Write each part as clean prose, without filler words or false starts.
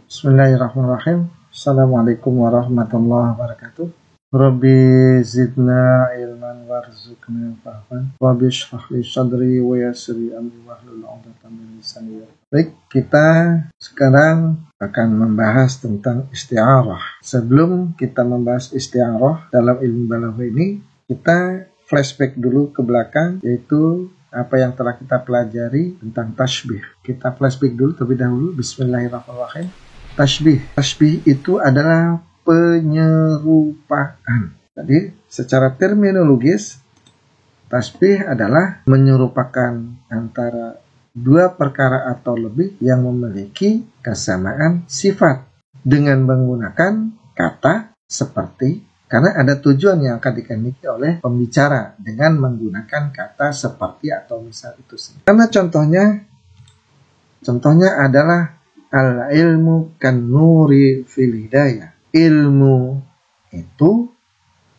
Bismillahirrahmanirrahim. Assalamualaikum warahmatullahi wabarakatuh. Rabbi zidna ilman warzuqna fahman. Rabbi shrah li sadri wa yassir li amri wahlul 'uqdatam min lisani. Baik, kita sekarang akan membahas tentang isti'arah. Sebelum kita membahas isti'arah dalam ilmu balaghah ini, kita flashback dulu ke belakang, yaitu apa yang telah kita pelajari tentang tasbih. Kita flashback dulu terlebih dahulu. Bismillahirrahmanirrahim. Tasbih itu adalah penyerupaan. Jadi secara terminologis, tasbih adalah menyerupakan antara dua perkara atau lebih yang memiliki kesamaan sifat dengan menggunakan kata seperti, karena ada tujuan yang akan dikehendaki oleh pembicara dengan menggunakan kata seperti atau misal itu sendiri. Karena contohnya adalah al-ilmu kan nuri fil hidayah. Ilmu itu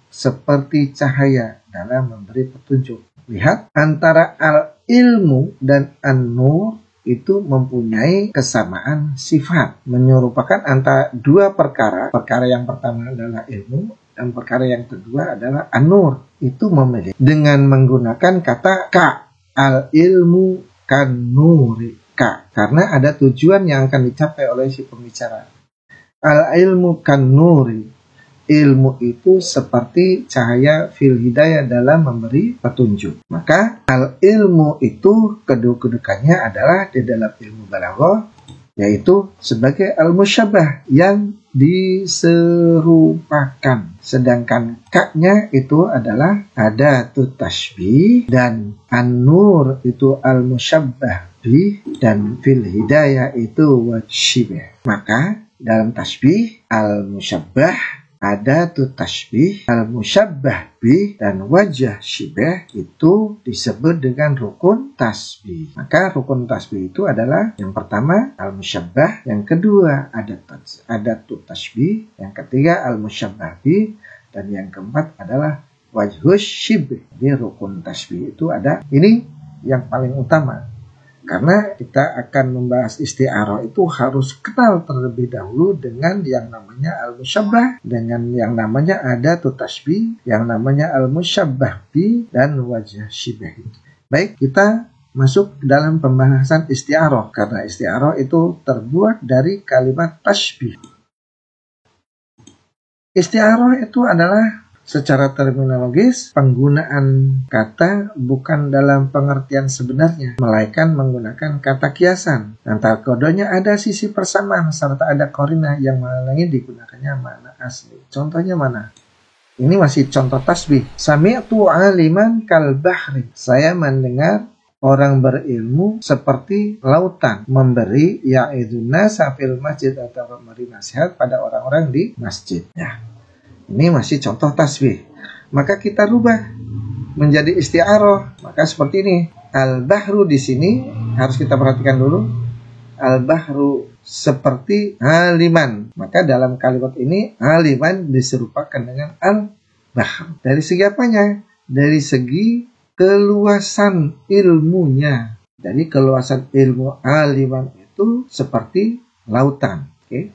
seperti cahaya dalam memberi petunjuk. Lihat, antara al-ilmu dan an-nur itu mempunyai kesamaan sifat. Menyerupakan antara dua perkara. Perkara yang pertama adalah ilmu, dan perkara yang kedua adalah an-nur. Itu memiliki dengan menggunakan kata ka. Al-ilmu kan nuri. Karena ada tujuan yang akan dicapai oleh si pembicara. Al-ilmu kan nuri. Ilmu itu seperti cahaya fil hidayah dalam memberi petunjuk. Maka al-ilmu itu kedudukannya adalah di dalam ilmu balaghah, yaitu sebagai al-musyabbah yang diserupakan. Sedangkan ka-nya itu adalah adatut tasbih, dan an-nur itu al-musyabbah dan fil hidayah itu wasyibah. Maka dalam tasbih al-musyabbah, adatut tasbih, al-musyabbah bih, dan wajah syibah itu disebut dengan rukun tasbih. Maka rukun tasbih itu adalah yang pertama al-musyabbah, yang kedua adatut tasbih, yang ketiga al-musyabbah bih, dan yang keempat adalah wajhus syibah. Jadi rukun tasbih itu ada, ini yang paling utama. Karena kita akan membahas isti'arah itu harus kenal terlebih dahulu dengan yang namanya al-musyabbah, dengan yang namanya adatut tasbih, yang namanya al-musyabbah bi, dan wajah syibah itu. Baik, kita masuk dalam pembahasan isti'arah, karena isti'arah itu terbuat dari kalimat tasbih. Isti'arah itu adalah secara terminologis penggunaan kata bukan dalam pengertian sebenarnya, melainkan menggunakan kata kiasan. Antara keduanya ada sisi persamaan serta ada qarinah yang menghalangi digunakannya makna asli. Contohnya mana? Ini masih contoh tasbih. Sami'tu aliman kal bahri. Saya mendengar orang berilmu seperti lautan, memberi ya'idun nasa fil masjid, atau memberi nasihat pada orang-orang di masjid. Ya. Ini masih contoh tasbih. Maka kita rubah menjadi isti'arah. Maka seperti ini. Al-bahru di sini harus kita perhatikan dulu. Al-bahru seperti aliman. Maka dalam kalimat ini aliman diserupakan dengan al-bahr. Dari segi apanya? Dari segi keluasan ilmunya. Jadi keluasan ilmu aliman itu seperti lautan. Oke.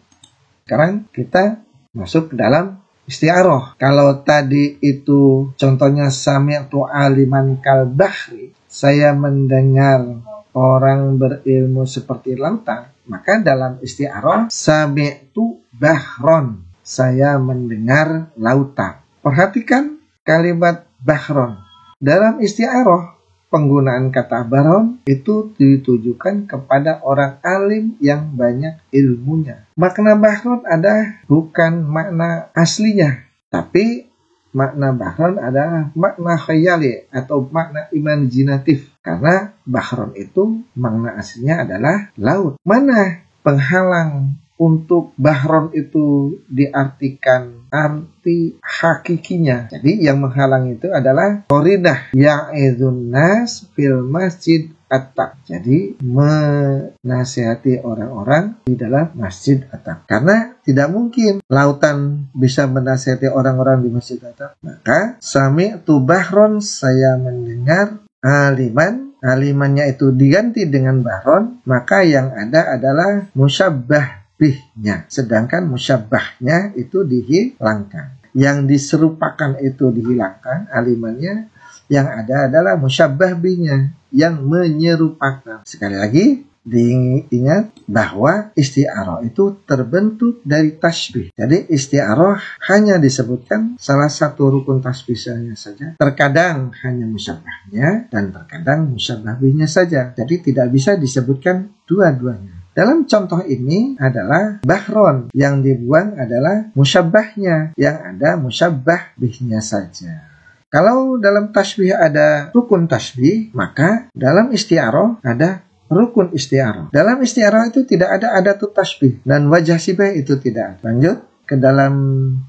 Sekarang kita masuk ke dalam isti'arah. Kalau tadi itu contohnya sami'tu aliman kal bahri, saya mendengar orang berilmu seperti lautan, maka dalam isti'arah sami'tu bahron, saya mendengar lautan. Perhatikan kalimat bahron. Dalam isti'arah penggunaan kata bahron itu ditujukan kepada orang alim yang banyak ilmunya. Makna bahron ada bukan makna aslinya, tapi makna bahron adalah makna khayali atau makna imajinatif. Karena bahron itu makna aslinya adalah laut. Mana penghalang untuk bahron itu diartikan arti hakikinya. Jadi yang menghalang itu adalah qarinah ya'idun nas fil masjid at-taq. Jadi menasihati orang-orang di dalam masjid at-taq. Karena tidak mungkin lautan bisa menasihati orang-orang di masjid at-taq. Maka sami'tu bahron, saya mendengar aliman. Alimannya itu diganti dengan bahron, maka yang ada adalah musyabbah bihnya. Sedangkan musyabbahnya itu dihilangkan. Yang diserupakan itu dihilangkan alimannya, yang ada adalah musyabbah bihnya, yang menyerupakan. Sekali lagi, diingat bahwa isti'arah itu terbentuk dari tasbih. Jadi isti'arah hanya disebutkan salah satu rukun tasbihnya saja. Terkadang hanya musyabbahnya dan terkadang musyabbah bihnya saja. Jadi tidak bisa disebutkan dua-duanya. Dalam contoh ini adalah bahron, yang dibuang adalah musyabbahnya, yang ada musyabbah bihnya saja. Kalau dalam tasbih ada rukun tasbih, maka dalam isti'arah ada rukun isti'arah. Dalam isti'arah itu tidak ada adatut tasbih dan wajah sibah itu tidak. Lanjut ke dalam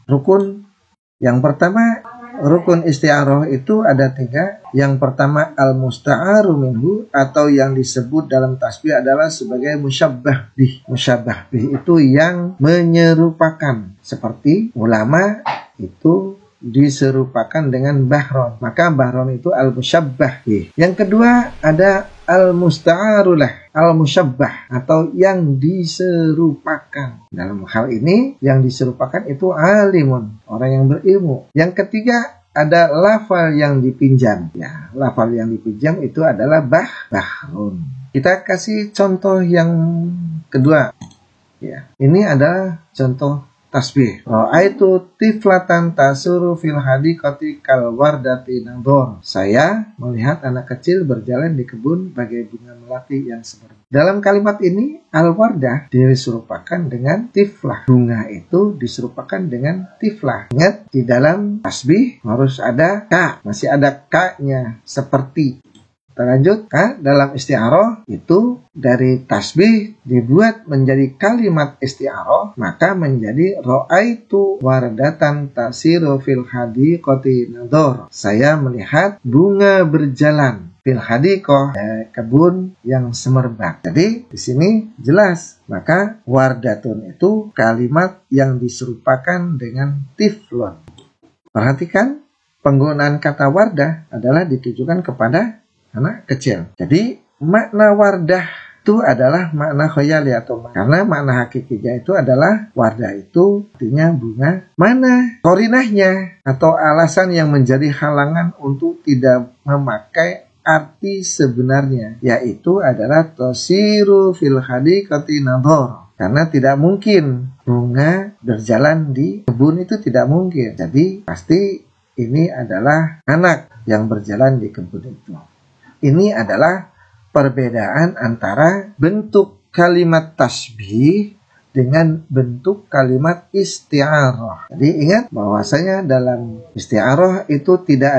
rukun. Yang pertama, rukun isti'arah itu ada 3. Yang pertama al-musta'aru minhu, atau yang disebut dalam tasbih adalah sebagai musyabbah bih. Musyabbah bih itu yang menyerupakan. Seperti ulama itu diserupakan dengan bahron, maka bahron itu al-musyabbah bih. Yang kedua ada al-musta'arulah, al-musyabbah, atau yang diserupakan. Dalam hal ini yang diserupakan itu alimun, orang yang berilmu. Yang ketiga ada lafal yang dipinjam. Ya, lafal yang dipinjam itu adalah bahrun. Kita kasih contoh yang kedua. Ya, ini adalah contoh tasbih. Ra'aitu tiflatan tasuru fil hadiqati kal wardati nadhor. Saya melihat anak kecil berjalan di kebun bagai bunga melati yang semerbak. Dalam kalimat ini al-wardah diserupakan dengan tiflah. Bunga itu diserupakan dengan tiflah. Ingat, di dalam tasbih harus ada ka, masih ada ka-nya, seperti. Lanjut, dalam isti'arah itu dari tasbih dibuat menjadi kalimat isti'arah, maka menjadi ra'aitu wardatan tasiru fil hadiqati nadhor. Saya melihat bunga berjalan fil hadiqah, kebun yang semerbak. Jadi di sini jelas, maka wardatun itu kalimat yang diserupakan dengan tiflon. Perhatikan, penggunaan kata wardah adalah ditujukan kepada anak kecil. Jadi makna wardah itu adalah makna khayali atau karena makna hakikinya itu adalah wardah itu artinya bunga. Mana korinahnya atau alasan yang menjadi halangan untuk tidak memakai arti sebenarnya, yaitu adalah tasiru fil hadiqati nadhor. Karena tidak mungkin bunga berjalan di kebun, itu tidak mungkin. Jadi pasti ini adalah anak yang berjalan di kebun itu. Ini adalah perbedaan antara bentuk kalimat tasbih dengan bentuk kalimat isti'arah. Jadi ingat bahwasanya dalam isti'arah itu tidak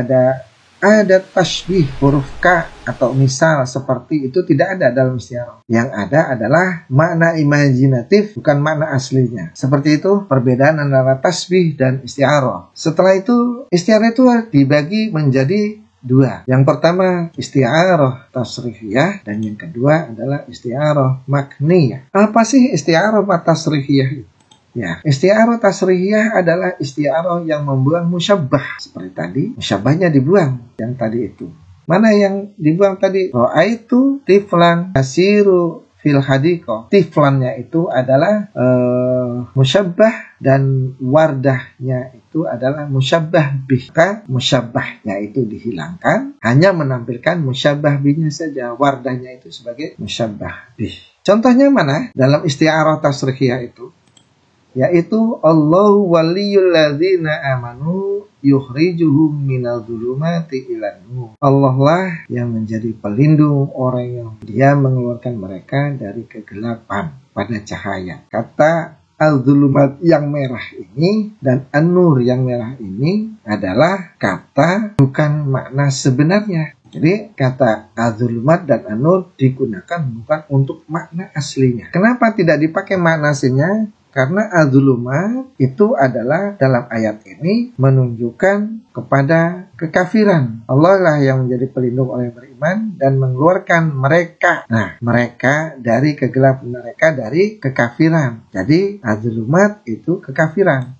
ada tasbih huruf K atau misal seperti itu, tidak ada dalam isti'arah. Yang ada adalah makna imajinatif, bukan makna aslinya. Seperti itu perbedaan antara tasbih dan isti'arah. Setelah itu isti'arah itu dibagi menjadi 2. Yang pertama isti'arah tasrifiyah dan yang kedua adalah isti'arah makniyah. Apa sih isti'arah tasrifiyah? Ya, isti'arah tasrifiyah adalah isti'arah yang membuang musyabbah. Seperti tadi, musyabbahnya dibuang yang tadi itu. Mana yang dibuang tadi? Ra'aitu tiflan asiru fil hadiqah. Tiflannya itu adalah musyabbah dan wardahnya itu adalah musyabbah bih. Maka musyabbahnya itu dihilangkan, hanya menampilkan musyabbah bihnya saja. Wardahnya itu sebagai musyabbah bih. Contohnya mana? Dalam isti'arah tasrihiyah itu, yaitu Allahu waliyul ladzina amanu yukhrijuhum minal dzulumati ilan nur. Allah lah yang menjadi pelindung orang yang dia mengeluarkan mereka dari kegelapan pada cahaya. Kata al-dzulumat yang merah ini dan an-nur yang merah ini adalah kata bukan makna sebenarnya. Jadi kata al-dzulumat dan an-nur digunakan bukan untuk makna aslinya. Kenapa tidak dipakai makna aslinya? Karena al-dzulumat itu adalah dalam ayat ini menunjukkan kepada kekafiran. Allah lah yang menjadi pelindung orang yang beriman dan mengeluarkan mereka. Nah, mereka dari kegelapan, mereka dari kekafiran. Jadi al-dzulumat itu kekafiran.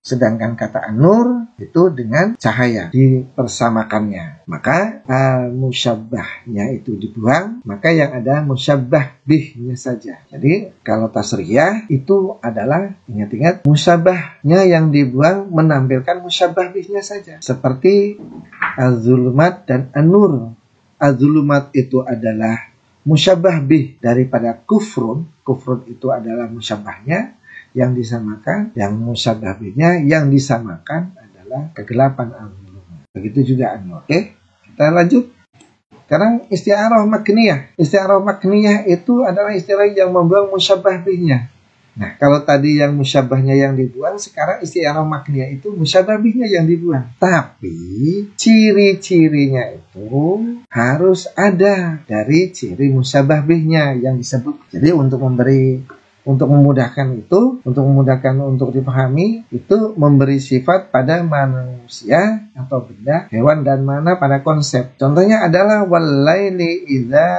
Sedangkan kata an-nur itu dengan cahaya dipersamakannya. Maka musyabbahnya itu dibuang, maka yang ada musyabbah bihnya saja. Jadi kalau tasriyah itu adalah, ingat-ingat, musyabbahnya yang dibuang menampilkan musyabbah bihnya saja. Seperti az-zulumat dan an-nur. Az-zulumat itu adalah musyabbah bih daripada kufrun. Kufrun itu adalah musyabbahnya yang disamakan, yang musyabbah bihnya yang disamakan adalah kegelapan al-zulumat. Begitu juga an-nur. Oke, kita lanjut. Sekarang isti'arah makniyah. Isti'arah makniyah itu adalah istilah yang membuang musyabbah bihnya. Nah, kalau tadi yang musyabbahnya yang dibuang, sekarang isti'arah makniyah itu musyabbah bihnya yang dibuang. Tapi ciri-cirinya itu harus ada dari ciri musyabbah bihnya yang disebut. Jadi untuk memudahkan untuk dipahami, itu memberi sifat pada manusia atau benda, hewan dan mana pada konsep. Contohnya adalah wal-laili idza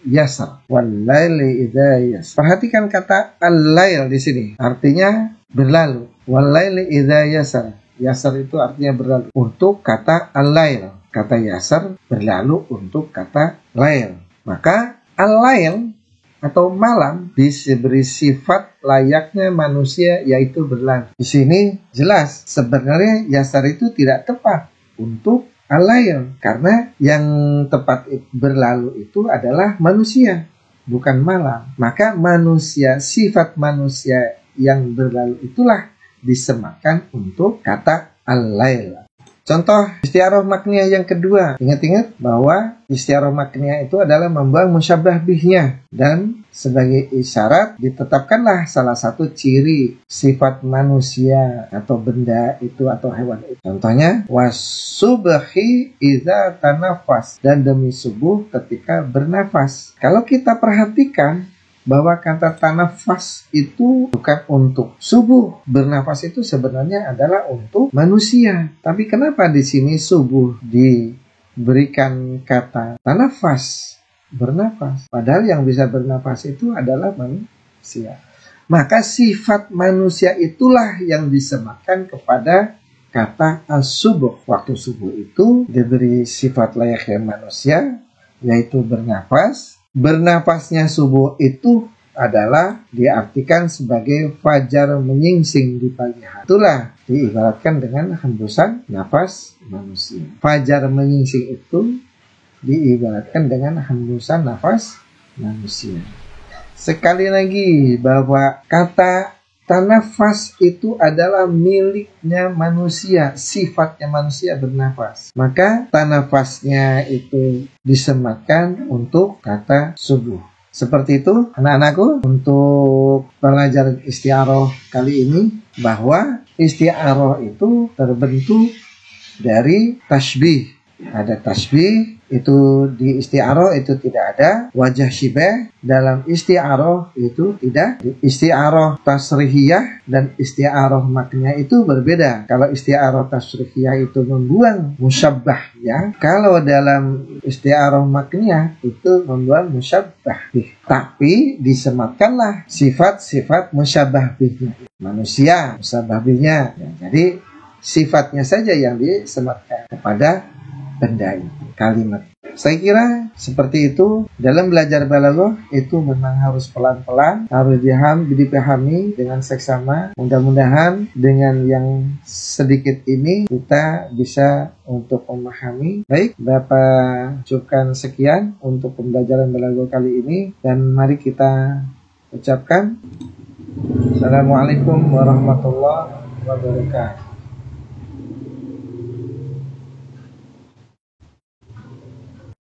yasar. Wal-laili idza yasar. Perhatikan kata al-lail di sini. Artinya berlalu. Wal-laili idza yasar. Yasar itu artinya berlalu. Untuk kata al-lail. Kata yasar berlalu untuk kata lail. Maka al-lail atau malam diberi sifat layaknya manusia, yaitu berlalu. Di sini jelas sebenarnya yasar itu tidak tepat untuk al-lail, karena yang tepat berlalu itu adalah manusia, bukan malam. Maka manusia, sifat manusia yang berlalu itulah disemakan untuk kata al-lail. Contoh isti'arah makniyah yang kedua. Ingat-ingat bahwa isti'arah makniyah itu adalah membuang musyabbah bihnya. Dan sebagai isyarat ditetapkanlah salah satu ciri sifat manusia atau benda itu atau hewan itu. Contohnya, wasubhi idza tanafas. Dan demi subuh ketika bernafas. Kalau kita perhatikan bahwa kata tanafas itu bukan untuk subuh. Bernafas itu sebenarnya adalah untuk manusia. Tapi kenapa di sini subuh diberikan kata tanafas, bernafas? Padahal yang bisa bernafas itu adalah manusia. Maka sifat manusia itulah yang disemakan kepada kata as-subuh. Waktu subuh itu diberi sifat layaknya manusia, yaitu bernafas. Bernafasnya subuh itu adalah diartikan sebagai fajar menyingsing di pagi hari. Itulah diibaratkan dengan hembusan nafas manusia. Fajar menyingsing itu diibaratkan dengan hembusan nafas manusia. Sekali lagi bahwa kata tanafas itu adalah miliknya manusia, sifatnya manusia bernafas. Maka tanafasnya itu disematkan untuk kata subuh. Seperti itu anak-anakku, untuk pelajaran isti'arah kali ini, bahwa isti'arah itu terbentuk dari tasbih. Ada tasbih, itu di isti'arah itu tidak ada. Wajah syibah dalam isti'arah itu tidak. Isti'arah tasrihiyah dan isti'arah makniyah itu berbeda. Kalau isti'arah tasrihiyah itu membuang musyabbahnya, kalau dalam isti'arah makniyah itu membuang musyabbah bih. Tapi disematkanlah sifat-sifat musyabbah bihnya. Manusia musyabbah bihnya. Jadi sifatnya saja yang disematkan kepada benda itu, kalimat. Saya kira seperti itu. Dalam belajar balaghah itu memang harus pelan-pelan, harus dipahami dengan seksama. Mudah-mudahan dengan yang sedikit ini kita bisa untuk memahami. Baik, Bapak cukupkan sekian untuk pembelajaran balaghah kali ini, dan mari kita ucapkan Assalamualaikum warahmatullahi wabarakatuh.